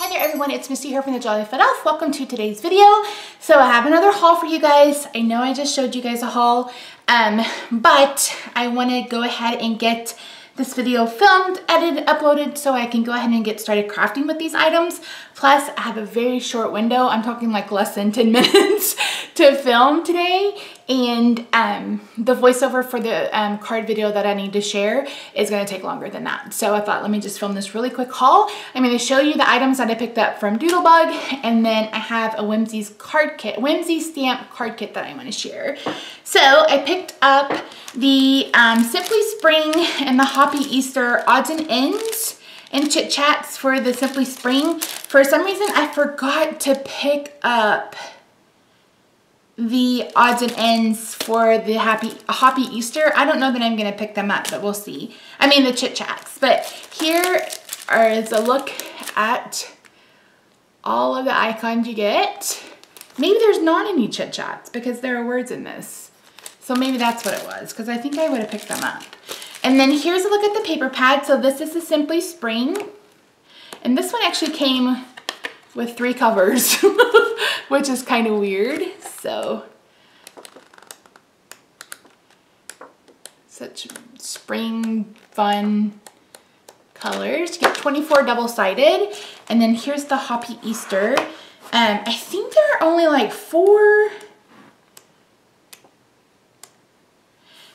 Hi there everyone, it's Misty here from TheJollyFatElf. Welcome to today's video. So I have another haul for you guys. I know I just showed you guys a haul, but I want to go ahead and get this video filmed, edited, uploaded so I can go ahead and get started crafting with these items. Plus, I have a very short window. I'm talking like less than 10 minutes to film today. And the voiceover for the card video that I need to share is gonna take longer than that. So I thought, let me just film this really quick haul. I'm gonna show you the items that I picked up from Doodlebug, and then I have a Whimsy's card kit, Whimsy stamp card kit that I wanna share. So I picked up the Simply Spring and the Hoppy Easter odds and ends and chit chats for the Simply Spring. For some reason, I forgot to pick up the odds and ends for the Hoppy Easter. I don't know that I'm gonna pick them up, but we'll see. I mean the chit chats. But here is a look at all of the icons you get. Maybe there's not any chit chats because there are words in this. So maybe that's what it was, because I think I would have picked them up. And then here's a look at the paper pad. So this is the Simply Spring. And this one actually came with 3 covers, which is kind of weird. So, such spring fun colors. You get 24 double-sided. And then here's the Hoppy Easter. I think there are only like 4.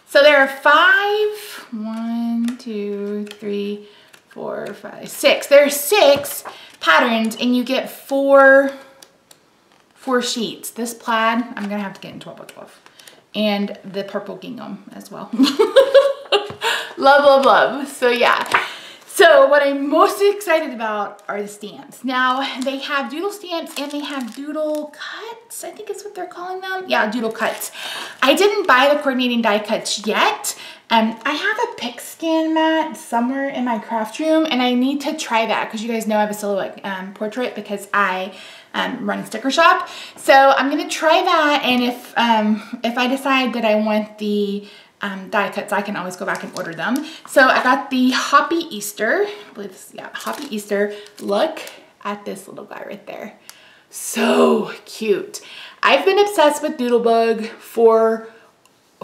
So there are 5, 1, 2, 3, 4, 5, 6. There are 6 patterns and you get 4 sheets. This plaid, I'm gonna have to get in 12 by 12. And the purple gingham as well. Love, love, love. So yeah. So what I'm most excited about are the stamps. Now they have doodle stamps and they have doodle cuts. I think is what they're calling them. Yeah, doodle cuts. I didn't buy the coordinating die cuts yet. I have a pick scan mat somewhere in my craft room and I need to try that because you guys know I have a silhouette portrait because I run a sticker shop. So I'm gonna try that, and if I decide that I want the die cuts, I can always go back and order them. So I got the Hoppy Easter, I believe this, yeah, Hoppy Easter. Look at this little guy right there. So cute. I've been obsessed with Doodlebug for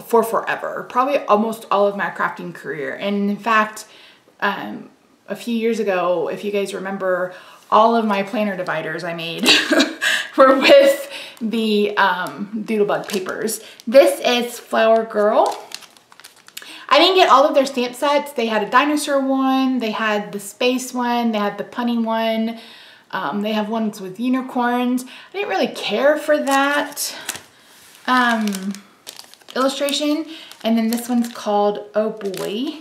forever, probably almost all of my crafting career. And in fact, a few years ago, if you guys remember, all of my planner dividers I made were with the Doodlebug papers. This is Flower Girl. I didn't get all of their stamp sets. They had a dinosaur one, they had the space one, they had the punny one, they have ones with unicorns. I didn't really care for that illustration. And then this one's called Oh Boy.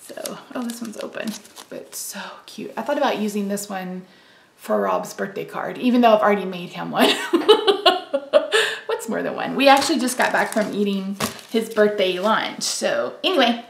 So, oh, this one's open, but so cute. I thought about using this one for Rob's birthday card, even though I've already made him one. What's more than one? We actually just got back from eating his birthday lunch. So anyway,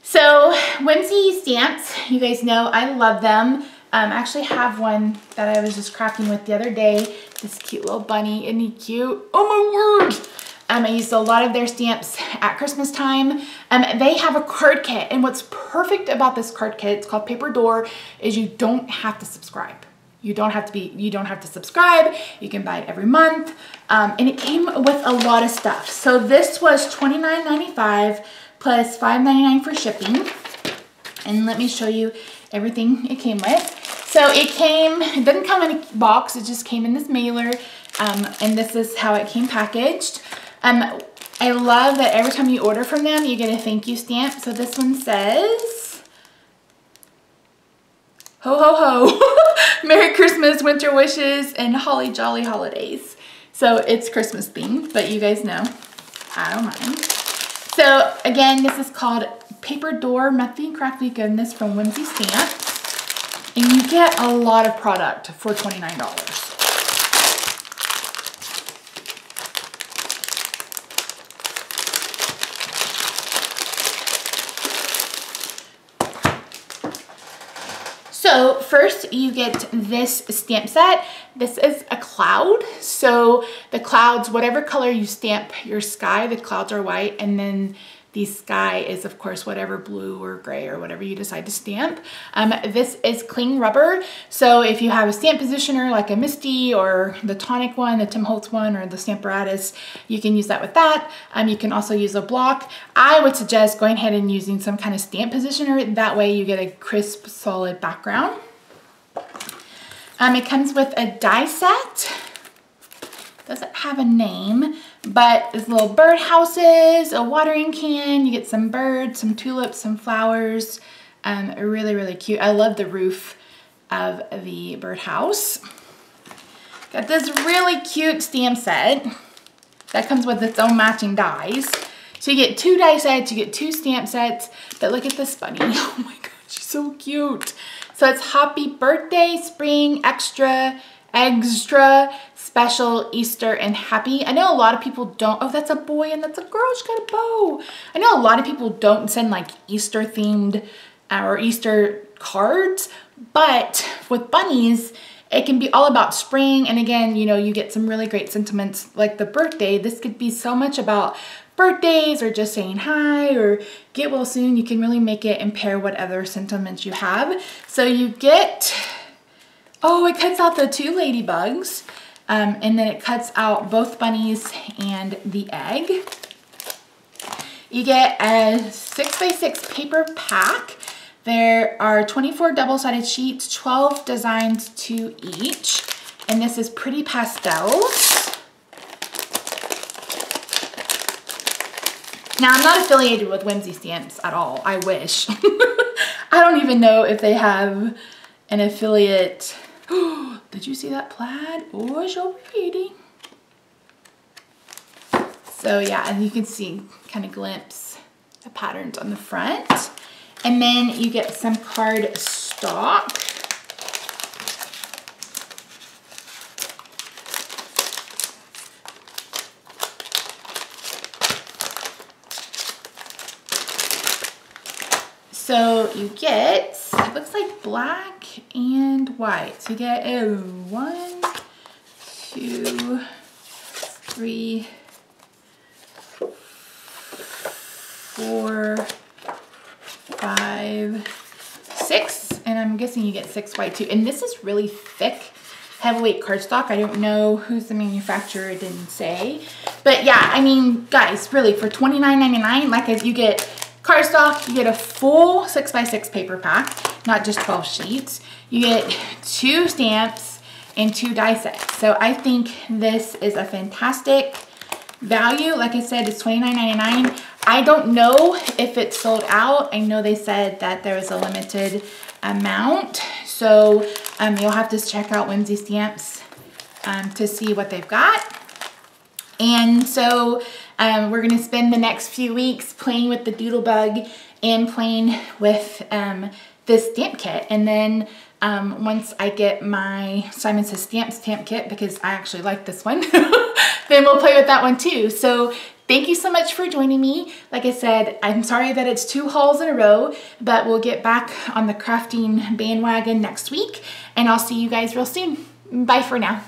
so Whimsy stamps, you guys know I love them. I actually have one that I was just crafting with the other day. This cute little bunny, isn't he cute? Oh my word! I used a lot of their stamps at Christmas time. They have a card kit, and what's perfect about this card kit, it's called Paper Door, is you don't have to subscribe. You don't have to subscribe. You can buy it every month. And it came with a lot of stuff. So this was $29.95 plus $5.99 for shipping. And let me show you everything it came with. So it doesn't come in a box, it just came in this mailer. And this is how it came packaged. I love that every time you order from them, you get a thank you stamp. So this one says, ho ho ho, Merry Christmas, winter wishes, and holly jolly holidays. So it's Christmas themed, but you guys know, I don't mind. So again, this is called Paper Door Monthly Craft Goodness from Whimsy Stamps. And you get a lot of product for $29. So first you get this stamp set. This is a cloud. So the clouds, whatever color you stamp your sky, the clouds are white, and then The sky is, of course, whatever blue or gray or whatever you decide to stamp. This is cling rubber. So if you have a stamp positioner like a Misty or the Tonic one, the Tim Holtz one, or the Stamparatus, you can use that with that. You can also use a block. I would suggest going ahead and using some kind of stamp positioner. That way you get a crisp, solid background. It comes with a die set. Doesn't have a name, but there's little bird houses, a watering can, you get some birds, some tulips, some flowers. Really, really cute. I love the roof of the birdhouse. Got this really cute stamp set that comes with its own matching dies. So you get 2 die sets, you get 2 stamp sets, but look at this bunny. Oh my God, she's so cute. So it's Happy Birthday, Spring, Extra, Special, Easter, and Happy. I know a lot of people don't, oh, that's a boy and that's a girl, she got a bow. I know a lot of people don't send like Easter themed or Easter cards, but with bunnies, it can be all about spring. And again, you know, you get some really great sentiments like the birthday. This could be so much about birthdays or just saying hi or get well soon. You can really make it and pair what other sentiments you have. So you get, oh, it cuts out the 2 ladybugs, and then it cuts out both bunnies and the egg. You get a 6x6 paper pack. There are 24 double-sided sheets, 12 designs to each, and this is Pretty Pastels. Now, I'm not affiliated with Whimsy Stamps at all. I wish. I don't even know if they have an affiliate. Did you see that plaid? Oh, it's so pretty. So yeah, and you can see kind of glimpse the patterns on the front. And then you get some card stock. So you get, it looks like black and white. So you get a 1, 2, 3, 4, 5, 6, and I'm guessing you get 6 white too. And this is really thick, heavyweight cardstock. I don't know who's the manufacturer, it didn't say. But yeah, I mean, guys, really for $29.99, like as you get cardstock, you get a full 6x6 paper pack, not just 12 sheets. You get 2 stamps and 2 die sets. So I think this is a fantastic value. Like I said, it's $29.99. I don't know if it's sold out. I know they said that there was a limited amount. So you'll have to check out Whimsy Stamps to see what they've got. And so we're gonna spend the next few weeks playing with the Doodlebug and playing with this stamp kit. And then once I get my Simon Says stamp kit, because I actually like this one, then we'll play with that one too. So thank you so much for joining me. Like I said, I'm sorry that it's 2 hauls in a row, but we'll get back on the crafting bandwagon next week, and I'll see you guys real soon. Bye for now.